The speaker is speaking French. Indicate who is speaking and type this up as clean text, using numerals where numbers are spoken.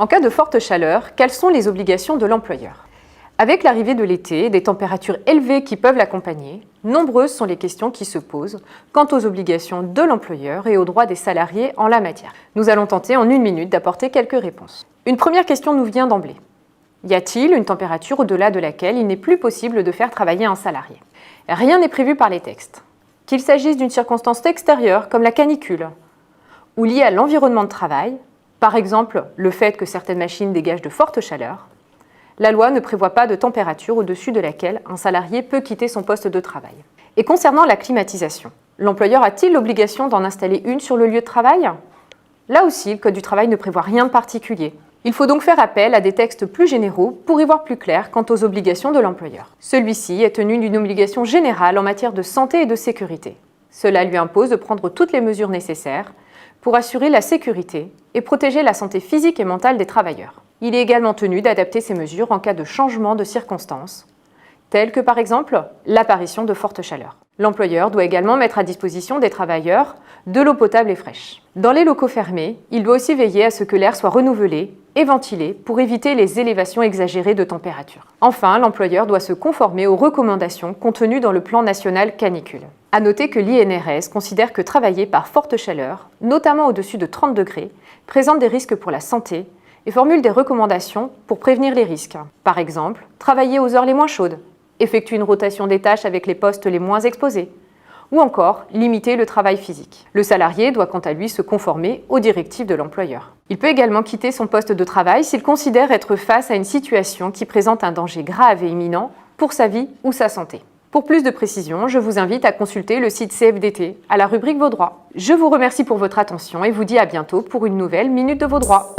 Speaker 1: En cas de forte chaleur, quelles sont les obligations de l'employeur? Avec l'arrivée de l'été et des températures élevées qui peuvent l'accompagner, nombreuses sont les questions qui se posent quant aux obligations de l'employeur et aux droits des salariés en la matière. Nous allons tenter en 1 minute d'apporter quelques réponses. Une première question nous vient d'emblée. Y a-t-il une température au-delà de laquelle il n'est plus possible de faire travailler un salarié? Rien n'est prévu par les textes. Qu'il s'agisse d'une circonstance extérieure comme la canicule, ou liée à l'environnement de travail, par exemple le fait que certaines machines dégagent de fortes chaleurs, la loi ne prévoit pas de température au-dessus de laquelle un salarié peut quitter son poste de travail. Et concernant la climatisation, l'employeur a-t-il l'obligation d'en installer une sur le lieu de travail? Là aussi, le Code du travail ne prévoit rien de particulier. Il faut donc faire appel à des textes plus généraux pour y voir plus clair quant aux obligations de l'employeur. Celui-ci est tenu d'une obligation générale en matière de santé et de sécurité. Cela lui impose de prendre toutes les mesures nécessaires pour assurer la sécurité et protéger la santé physique et mentale des travailleurs. Il est également tenu d'adapter ces mesures en cas de changement de circonstances, telles que par exemple l'apparition de fortes chaleurs. L'employeur doit également mettre à disposition des travailleurs de l'eau potable et fraîche. Dans les locaux fermés, il doit aussi veiller à ce que l'air soit renouvelé et ventilé pour éviter les élévations exagérées de température. Enfin, l'employeur doit se conformer aux recommandations contenues dans le plan national canicule. À noter que l'INRS considère que travailler par forte chaleur, notamment au-dessus de 30 degrés, présente des risques pour la santé et formule des recommandations pour prévenir les risques. Par exemple, travailler aux heures les moins chaudes, effectuer une rotation des tâches avec les postes les moins exposés, ou encore limiter le travail physique. Le salarié doit quant à lui se conformer aux directives de l'employeur. Il peut également quitter son poste de travail s'il considère être face à une situation qui présente un danger grave et imminent pour sa vie ou sa santé. Pour plus de précisions, je vous invite à consulter le site CFDT à la rubrique Vos droits. Je vous remercie pour votre attention et vous dis à bientôt pour une nouvelle Minute de vos droits.